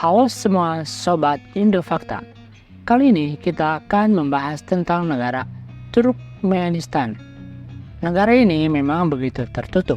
Halo semua Sobat Indofakta. Kali ini kita akan membahas tentang negara Turkmenistan. Negara ini memang begitu tertutup.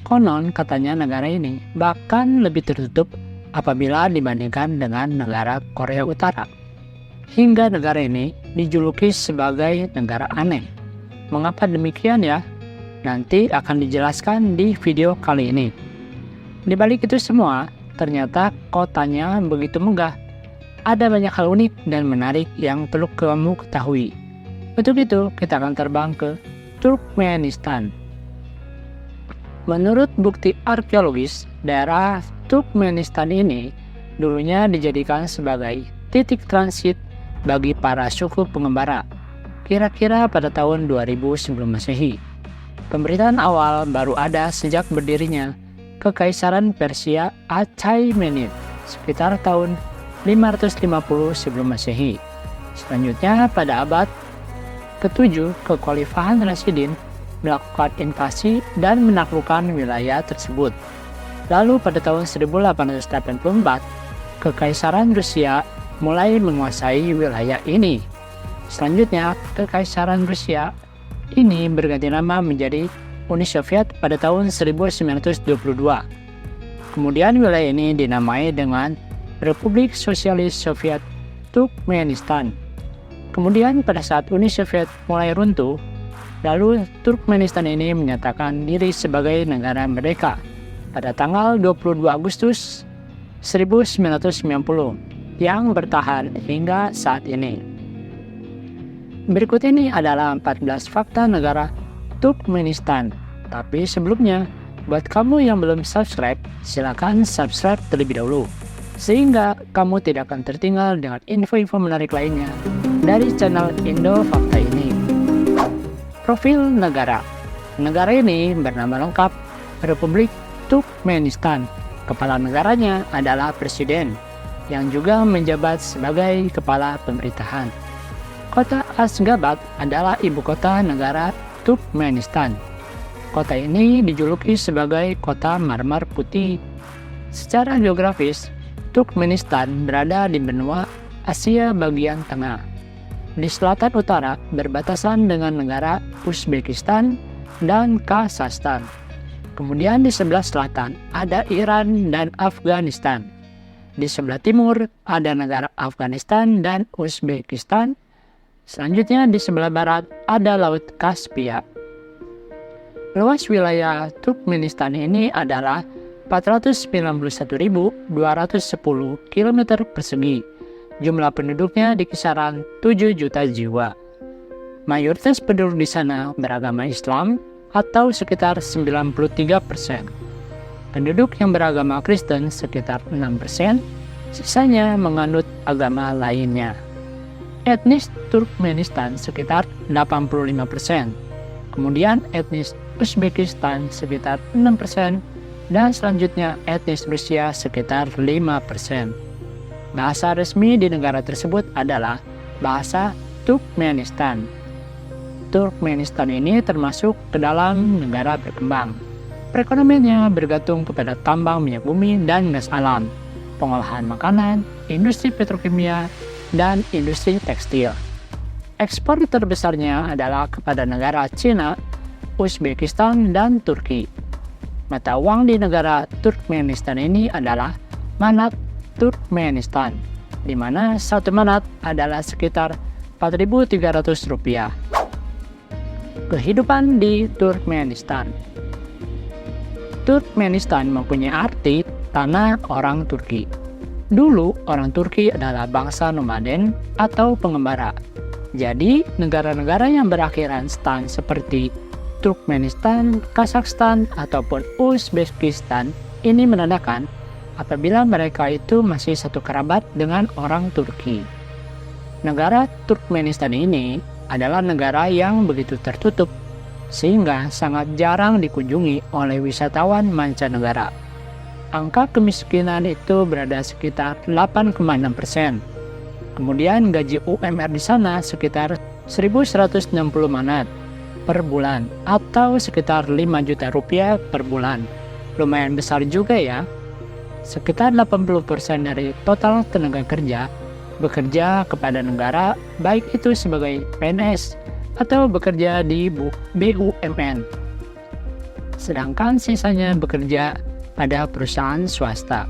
Konon katanya negara ini bahkan lebih tertutup apabila dibandingkan dengan negara Korea Utara. Hingga negara ini dijuluki sebagai negara aneh. Mengapa demikian ya? Nanti akan dijelaskan di video kali ini. Di balik itu semua, ternyata kotanya begitu megah. Ada banyak hal unik dan menarik yang perlu kamu ketahui. Untuk itu, kita akan terbang ke Turkmenistan. Menurut bukti arkeologis, daerah Turkmenistan ini dulunya dijadikan sebagai titik transit bagi para suku pengembara, kira-kira pada tahun 2000 sebelum Masehi. Pemberitaan awal baru ada sejak berdirinya Kekaisaran Persia Achaemenid sekitar tahun 550 sebelum Masehi. Selanjutnya pada abad ke-7 Kekhalifahan Rashidin melakukan invasi dan menaklukkan wilayah tersebut. Lalu pada tahun 1884 Kekaisaran Rusia mulai menguasai wilayah ini. Selanjutnya Kekaisaran Rusia ini berganti nama menjadi Uni Soviet pada tahun 1922. Kemudian wilayah ini dinamai dengan Republik Sosialis Soviet Turkmenistan. Kemudian pada saat Uni Soviet mulai runtuh, lalu Turkmenistan ini menyatakan diri sebagai negara merdeka pada tanggal 22 Agustus 1990 yang bertahan hingga saat ini. Berikut ini adalah 14 fakta negara Turkmenistan. Tapi sebelumnya, buat kamu yang belum subscribe, silakan subscribe terlebih dahulu, sehingga kamu tidak akan tertinggal dengan info-info menarik lainnya dari channel Indofakta ini. Profil negara. Negara ini bernama lengkap Republik Turkmenistan. Kepala negaranya adalah presiden, yang juga menjabat sebagai kepala pemerintahan. Kota Ashgabat adalah ibu kota negara Turkmenistan. Kota ini dijuluki sebagai kota marmer putih. Secara geografis, Turkmenistan berada di benua Asia bagian tengah. Di selatan utara berbatasan dengan negara Uzbekistan dan Kazakhstan. Kemudian di sebelah selatan ada Iran dan Afghanistan. Di sebelah timur ada negara Afghanistan dan Uzbekistan. Selanjutnya di sebelah barat ada Laut Kaspia. Luas wilayah Turkmenistan ini adalah 491.210 km persegi. Jumlah penduduknya di kisaran 7 juta jiwa. Mayoritas penduduk di sana beragama Islam atau sekitar 93%. Penduduk yang beragama Kristen sekitar 6%, sisanya menganut agama lainnya. Etnis Turkmenistan sekitar 85%. Kemudian etnis Uzbekistan sekitar 6%, dan selanjutnya etnis Rusia sekitar 5%. Bahasa resmi di negara tersebut adalah bahasa Turkmenistan. Turkmenistan ini termasuk ke dalam negara berkembang. Perekonomiannya bergantung kepada tambang minyak bumi dan gas alam, pengolahan makanan, industri petrokimia, dan industri tekstil. Ekspor terbesarnya adalah kepada negara Cina, Uzbekistan, dan Turki. Mata uang di negara Turkmenistan ini adalah manat Turkmenistan, di mana satu manat adalah sekitar 4.300 rupiah. Kehidupan di Turkmenistan. Turkmenistan mempunyai arti tanah orang Turki. Dulu, orang Turki adalah bangsa nomaden atau pengembara. Jadi, negara-negara yang berakhiran stan seperti Turkmenistan, Kazakhstan, ataupun Uzbekistan ini menandakan apabila mereka itu masih satu kerabat dengan orang Turki. Negara Turkmenistan ini adalah negara yang begitu tertutup, sehingga sangat jarang dikunjungi oleh wisatawan mancanegara. Angka kemiskinan itu berada sekitar 8,6%. Kemudian gaji UMR di sana sekitar 1.160 manat per bulan atau sekitar 5 juta rupiah per bulan. Lumayan besar juga ya. Sekitar 80% dari total tenaga kerja bekerja kepada negara, baik itu sebagai PNS atau bekerja di BUMN. Sedangkan sisanya bekerja pada perusahaan swasta.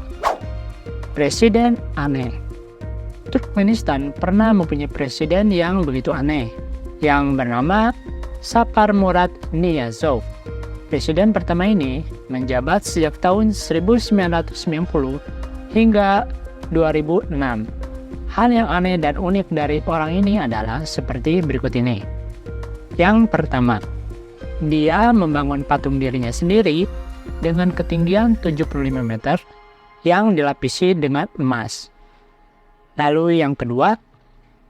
Presiden aneh. Turkmenistan pernah mempunyai presiden yang begitu aneh, yang bernama Sapar Murad Niyazov. Presiden pertama ini menjabat sejak tahun 1990 hingga 2006. Hal yang aneh dan unik dari orang ini adalah seperti berikut ini. Yang pertama, dia membangun patung dirinya sendiri dengan ketinggian 75 meter yang dilapisi dengan emas. Lalu yang kedua,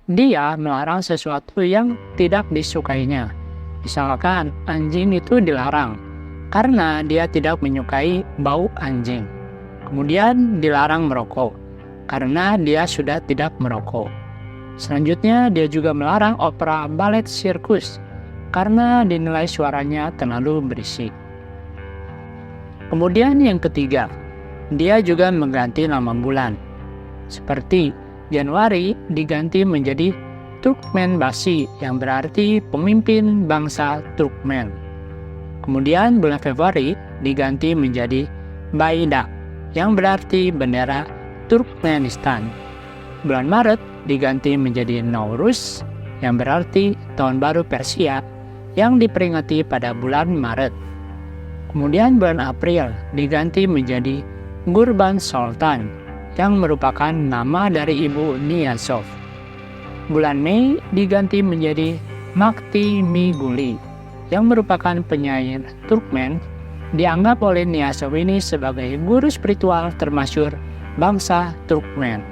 dia melarang sesuatu yang tidak disukainya. Misalkan anjing itu dilarang karena dia tidak menyukai bau anjing. Kemudian dilarang merokok karena dia sudah tidak merokok. Selanjutnya dia juga melarang opera balet sirkus karena dinilai suaranya terlalu berisik. Kemudian yang ketiga, dia juga mengganti nama bulan. Seperti Januari diganti menjadi Turkmenbashi yang berarti pemimpin bangsa Turkmen. Kemudian bulan Februari diganti menjadi Bayda yang berarti bendera Turkmenistan. Bulan Maret diganti menjadi Nowruz yang berarti tahun baru Persia yang diperingati pada bulan Maret. Kemudian bulan April diganti menjadi Gurban Sultan yang merupakan nama dari ibu Niyazov. Bulan Mei diganti menjadi Makti Miguli yang merupakan penyair Turkmen, dianggap oleh Niyazov ini sebagai guru spiritual termasyhur bangsa Turkmen.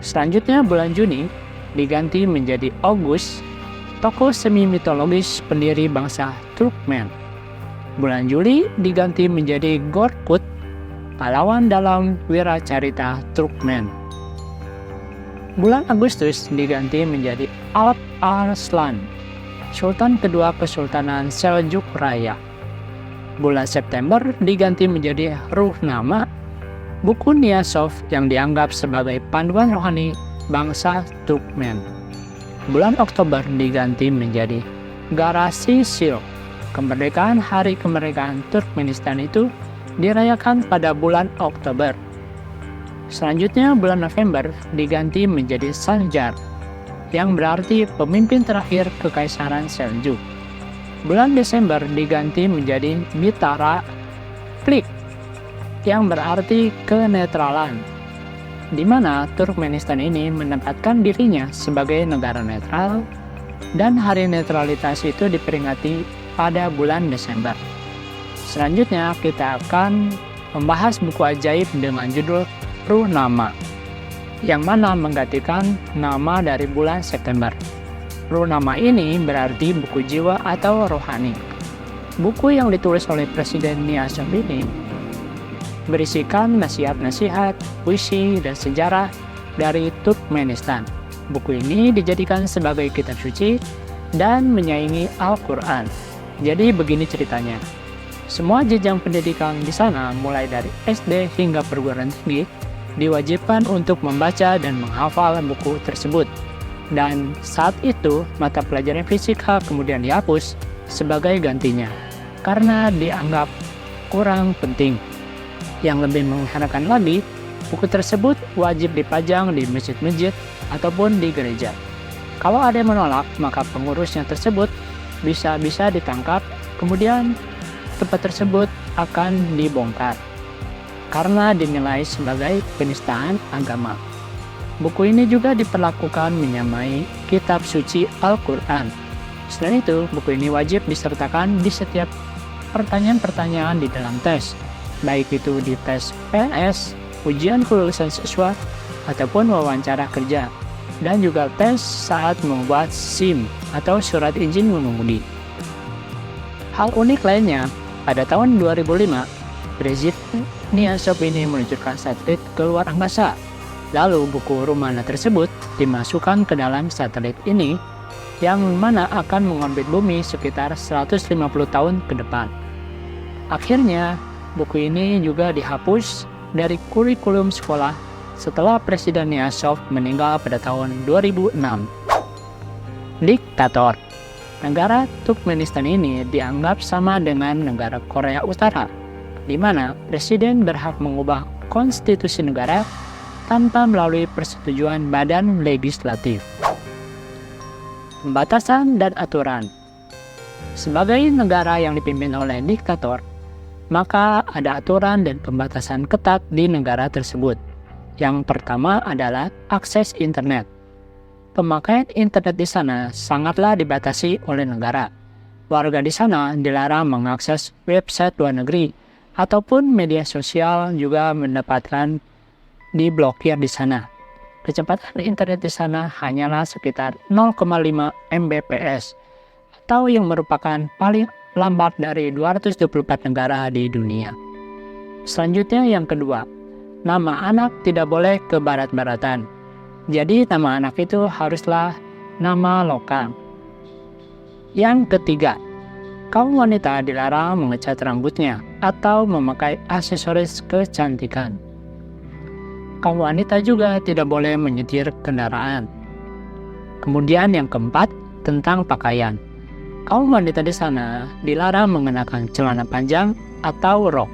Selanjutnya bulan Juni diganti menjadi August, tokoh semi mitologis pendiri bangsa Turkmen. Bulan Juli diganti menjadi Gorkut, pahlawan dalam wiracarita Turkmen. Bulan Agustus diganti menjadi Alp Arslan, Sultan kedua Kesultanan Seljuk Raya. Bulan September diganti menjadi Ruhnama, buku Niyazov yang dianggap sebagai panduan rohani bangsa Turkmen. Bulan Oktober diganti menjadi Garasi Sil. Kemerdekaan Hari Kemerdekaan Turkmenistan itu dirayakan pada bulan Oktober. Selanjutnya bulan November diganti menjadi Sanjar yang berarti pemimpin terakhir Kekaisaran Seljuk. Bulan Desember diganti menjadi Mitara Klik yang berarti kenetralan, di mana Turkmenistan ini menempatkan dirinya sebagai negara netral dan hari netralitas itu diperingati pada bulan Desember. Selanjutnya kita akan membahas buku ajaib dengan judul Ruhnama, yang mana menggantikan nama dari bulan September. Ruhnama ini berarti buku jiwa atau rohani. Buku yang ditulis oleh Presiden Niyazov ini berisikan nasihat-nasihat, puisi, dan sejarah dari Turkmenistan. Buku ini dijadikan sebagai kitab suci dan menyaingi Al-Quran. Jadi begini ceritanya. Semua jenjang pendidikan di sana mulai dari SD hingga perguruan tinggi diwajibkan untuk membaca dan menghafal buku tersebut. Dan saat itu mata pelajaran fisika kemudian dihapus sebagai gantinya karena dianggap kurang penting. Yang lebih mengherankan lagi, buku tersebut wajib dipajang di masjid-masjid ataupun di gereja. Kalau ada yang menolak, maka pengurusnya tersebut bisa ditangkap, kemudian tempat tersebut akan dibongkar karena dinilai sebagai penistaan agama. Buku ini juga diperlakukan menyamai kitab suci Al-Quran. Selain itu, buku ini wajib disertakan di setiap pertanyaan-pertanyaan di dalam tes, baik itu di tes PNS, ujian kelulusan siswa, ataupun wawancara kerja, dan juga tes saat membuat SIM atau surat izin mengemudi. Hal unik lainnya, pada tahun 2005, Presiden Niyazov ini meluncurkan satelit ke luar angkasa. Lalu buku Ruhnama tersebut dimasukkan ke dalam satelit ini, yang mana akan mengorbit bumi sekitar 150 tahun ke depan. Akhirnya, buku ini juga dihapus dari kurikulum sekolah setelah Presiden Nyasov meninggal pada tahun 2006. Diktator. Negara Turkmenistan ini dianggap sama dengan negara Korea Utara, di mana presiden berhak mengubah konstitusi negara tanpa melalui persetujuan badan legislatif. Pembatasan dan aturan. Sebagai negara yang dipimpin oleh diktator, maka ada aturan dan pembatasan ketat di negara tersebut. Yang pertama adalah akses internet. Pemakaian internet di sana sangatlah dibatasi oleh negara. Warga di sana dilarang mengakses website luar negeri ataupun media sosial juga mendapatkan diblokir di sana. Kecepatan internet di sana hanyalah sekitar 0,5 Mbps atau yang merupakan paling lambat dari 224 negara di dunia. Selanjutnya yang kedua, nama anak tidak boleh ke barat-baratan. Jadi nama anak itu haruslah nama lokal. Yang ketiga, kaum wanita dilarang mengecat rambutnya atau memakai aksesoris kecantikan. Kaum wanita juga tidak boleh menyetir kendaraan. Kemudian yang keempat, tentang pakaian. Kaum wanita di sana dilarang mengenakan celana panjang atau rok,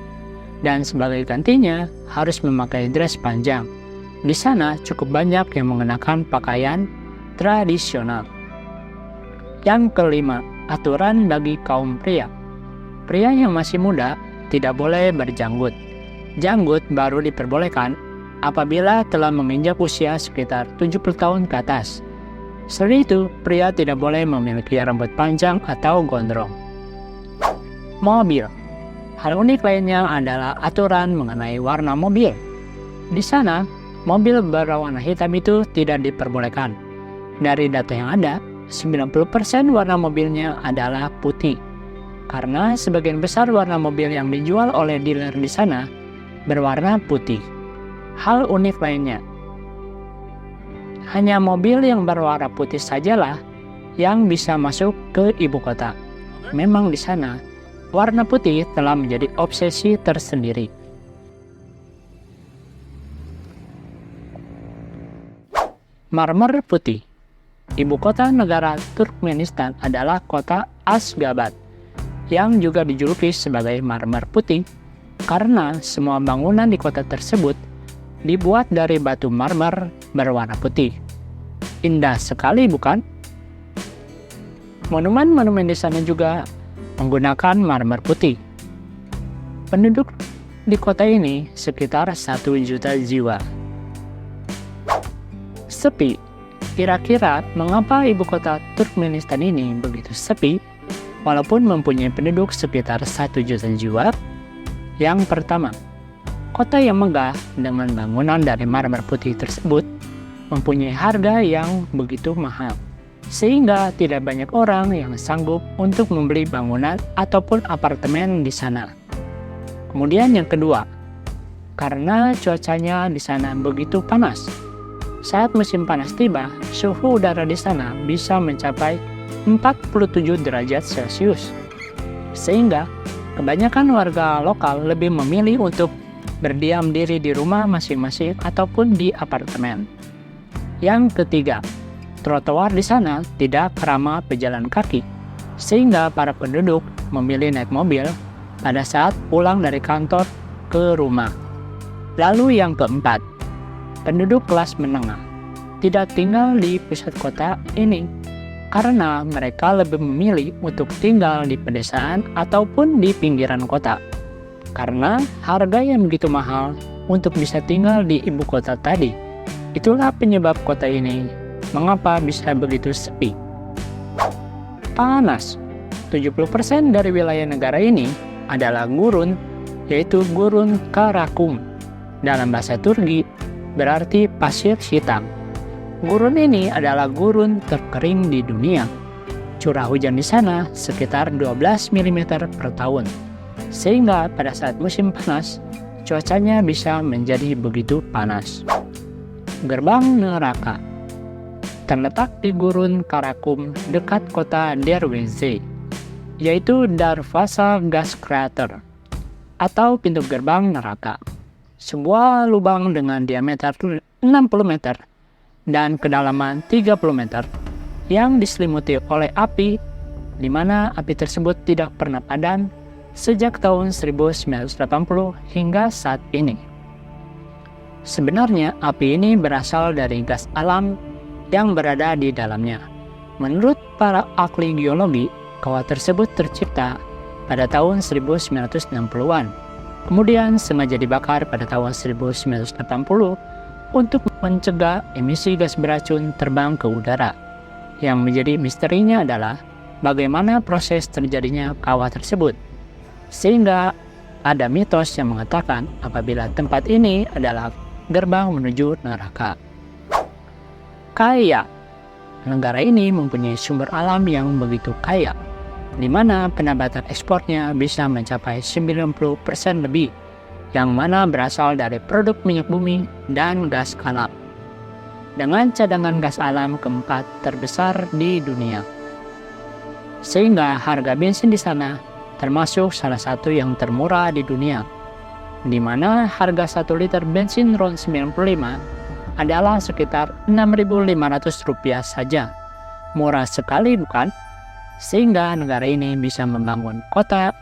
dan sebagai gantinya harus memakai dress panjang. Di sana cukup banyak yang mengenakan pakaian tradisional. Yang kelima, aturan bagi kaum pria. Pria yang masih muda tidak boleh berjanggut. Janggut baru diperbolehkan apabila telah menginjak usia sekitar 70 tahun ke atas. Selain itu, pria tidak boleh memiliki rambut panjang atau gondrong. Mobil. Hal unik lainnya adalah aturan mengenai warna mobil. Di sana, mobil berwarna hitam itu tidak diperbolehkan. Dari data yang ada, 90% warna mobilnya adalah putih. Karena sebagian besar warna mobil yang dijual oleh dealer di sana berwarna putih. Hal unik lainnya, hanya mobil yang berwarna putih sajalah yang bisa masuk ke ibu kota. Memang di sana, warna putih telah menjadi obsesi tersendiri. Marmer putih. Ibu kota negara Turkmenistan adalah kota Ashgabat, yang juga dijuluki sebagai marmer putih karena semua bangunan di kota tersebut dibuat dari batu marmer berwarna putih. Indah sekali, bukan? Monumen-monumen di sana juga menggunakan marmer putih. Penduduk di kota ini sekitar 1 juta jiwa. Sepi. Kira-kira mengapa ibu kota Turkmenistan ini begitu sepi walaupun mempunyai penduduk sekitar 1 juta jiwa? Yang pertama, kota yang megah dengan bangunan dari marmer putih tersebut mempunyai harga yang begitu mahal, sehingga tidak banyak orang yang sanggup untuk membeli bangunan ataupun apartemen di sana. Kemudian yang kedua, karena cuacanya di sana begitu panas. Saat musim panas tiba, suhu udara di sana bisa mencapai 47 derajat Celcius, sehingga kebanyakan warga lokal lebih memilih untuk berdiam diri di rumah masing-masing ataupun di apartemen. Yang ketiga, trotoar di sana tidak ramah pejalan kaki, sehingga para penduduk memilih naik mobil pada saat pulang dari kantor ke rumah. Lalu yang keempat, penduduk kelas menengah tidak tinggal di pusat kota ini karena mereka lebih memilih untuk tinggal di pedesaan ataupun di pinggiran kota. Karena harga yang begitu mahal untuk bisa tinggal di ibu kota tadi. Itulah penyebab kota ini mengapa bisa begitu sepi. Panas. 70% dari wilayah negara ini adalah gurun, yaitu gurun Karakum. Dalam bahasa Turki berarti pasir hitam. Gurun ini adalah gurun terkering di dunia. Curah hujan di sana sekitar 12 mm per tahun. Sehingga pada saat musim panas, cuacanya bisa menjadi begitu panas. Gerbang neraka terletak di gurun Karakum dekat kota Derweze, yaitu Darvaza Gas Crater atau pintu gerbang neraka. sebuah lubang dengan diameter 60 meter dan kedalaman 30 meter yang diselimuti oleh api, di mana api tersebut tidak pernah padam sejak tahun 1980 hingga saat ini. Sebenarnya api ini berasal dari gas alam yang berada di dalamnya. Menurut para ahli geologi, kawah tersebut tercipta pada tahun 1960-an. Kemudian sengaja dibakar pada tahun 1980 untuk mencegah emisi gas beracun terbang ke udara. Yang menjadi misterinya adalah bagaimana proses terjadinya kawah tersebut. Sehingga ada mitos yang mengatakan apabila tempat ini adalah gerbang menuju neraka. Kaya. Negara ini mempunyai sumber alam yang begitu kaya, di mana pendapatan ekspornya bisa mencapai 90% lebih, yang mana berasal dari produk minyak bumi dan gas alam. Dengan cadangan gas alam keempat terbesar di dunia. Sehingga harga bensin di sana termasuk salah satu yang termurah di dunia, di mana harga 1 liter bensin RON 95 adalah sekitar Rp6.500 saja. Murah sekali bukan? Sehingga negara ini bisa membangun kota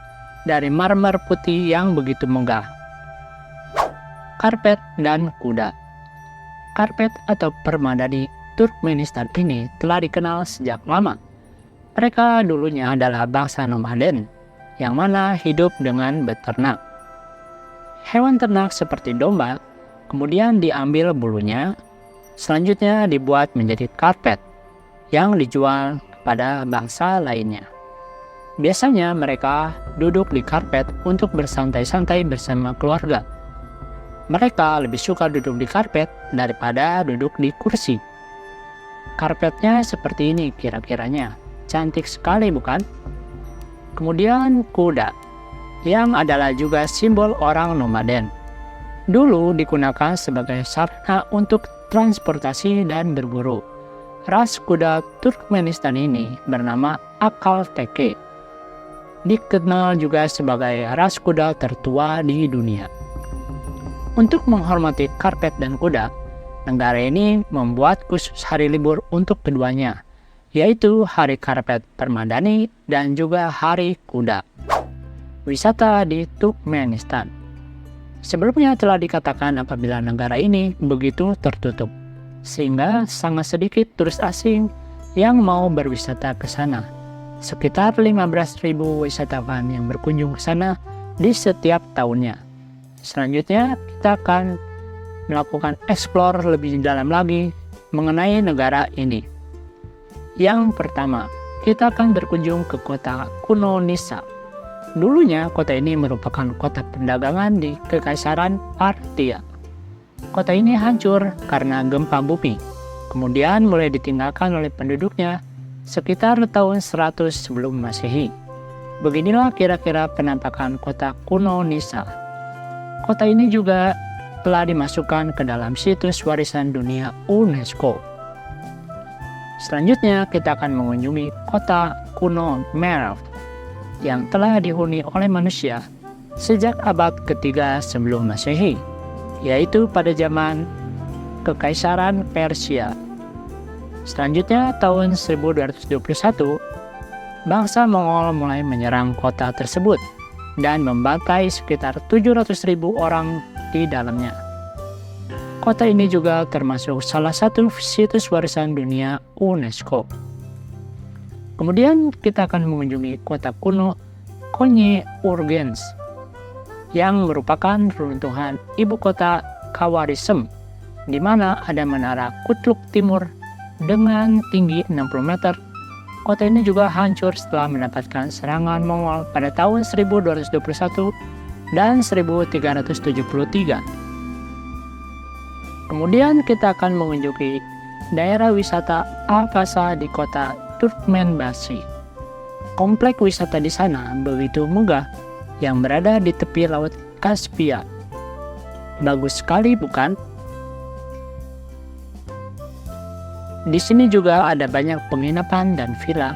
dari marmer putih yang begitu megah. Karpet dan kuda. Karpet atau permadani Turkmenistan ini telah dikenal sejak lama. Mereka dulunya adalah bangsa nomaden, yang mana hidup dengan beternak. Hewan ternak seperti domba kemudian diambil bulunya, selanjutnya dibuat menjadi karpet yang dijual kepada bangsa lainnya. Biasanya mereka duduk di karpet untuk bersantai-santai bersama keluarga. Mereka lebih suka duduk di karpet daripada duduk di kursi. Karpetnya seperti ini kira-kiranya. Cantik sekali bukan? Kemudian kuda, yang adalah juga simbol orang nomaden. Dulu digunakan sebagai sarana untuk transportasi dan berburu. Ras kuda Turkmenistan ini bernama Akal Teke. Dikenal juga sebagai ras kuda tertua di dunia. Untuk menghormati karpet dan kuda, negara ini membuat khusus hari libur untuk keduanya, yaitu Hari Karpet Permadani dan juga Hari Kuda. Wisata di Turkmenistan. Sebelumnya telah dikatakan apabila negara ini begitu tertutup, sehingga sangat sedikit turis asing yang mau berwisata ke sana. Sekitar 15.000 wisatawan yang berkunjung ke sana di setiap tahunnya. Selanjutnya kita akan melakukan explore lebih dalam lagi mengenai negara ini. Yang pertama, kita akan berkunjung ke kota kuno Nisa. Dulunya kota ini merupakan kota perdagangan di Kekaisaran Parthia. Kota ini hancur karena gempa bumi, kemudian mulai ditinggalkan oleh penduduknya sekitar tahun 100 sebelum Masehi. Beginilah kira-kira penampakan kota kuno Nisa. Kota ini juga telah dimasukkan ke dalam situs warisan dunia UNESCO. Selanjutnya kita akan mengunjungi kota kuno Merv, yang telah dihuni oleh manusia sejak abad ketiga sebelum Masehi, yaitu pada zaman Kekaisaran Persia. Selanjutnya tahun 1221, bangsa Mongol mulai menyerang kota tersebut dan membantai sekitar 700.000 orang di dalamnya. Kota ini juga termasuk salah satu situs warisan dunia UNESCO. Kemudian kita akan mengunjungi kota kuno Konye Urgens, yang merupakan runtuhan ibu kota Kawarisem, di mana ada menara Kutluk Timur dengan tinggi 60 meter. Kota ini juga hancur setelah mendapatkan serangan Mongol pada tahun 1221 dan 1373. Kemudian kita akan mengunjungi daerah wisata Al-Fasa di kota Turkmenbasi. Komplek wisata di sana begitu megah, yang berada di tepi laut Kaspia. Bagus sekali bukan? Di sini juga ada banyak penginapan dan villa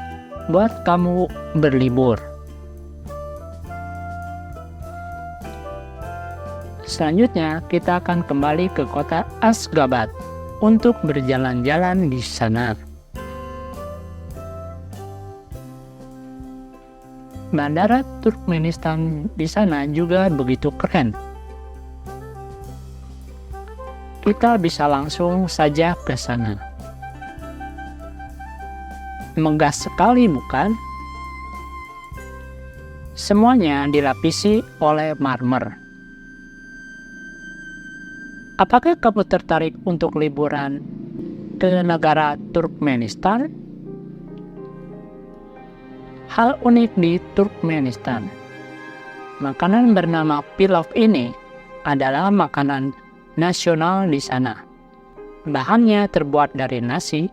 buat kamu berlibur. Selanjutnya, kita akan kembali ke kota Ashgabat untuk berjalan-jalan di sana. Bandara Turkmenistan di sana juga begitu keren. Kita bisa langsung saja ke sana. Megah sekali, bukan? Semuanya dilapisi oleh marmer. Apakah kamu tertarik untuk liburan ke negara Turkmenistan? Hal unik di Turkmenistan, makanan bernama pilaf ini adalah makanan nasional di sana. Bahannya terbuat dari nasi,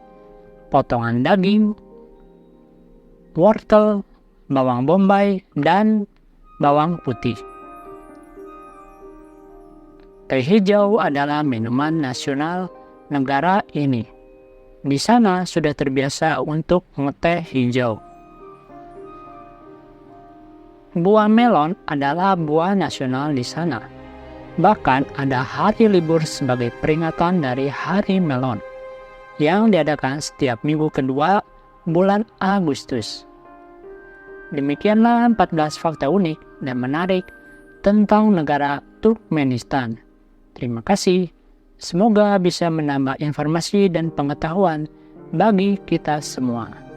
potongan daging, wortel, bawang bombay, dan bawang putih. Teh hijau adalah minuman nasional negara ini. Di sana sudah terbiasa untuk ngeteh hijau. Buah melon adalah buah nasional di sana. Bahkan ada hari libur sebagai peringatan dari Hari Melon yang diadakan setiap minggu kedua bulan Agustus. Demikianlah 14 fakta unik dan menarik tentang negara Turkmenistan. Terima kasih. Semoga bisa menambah informasi dan pengetahuan bagi kita semua.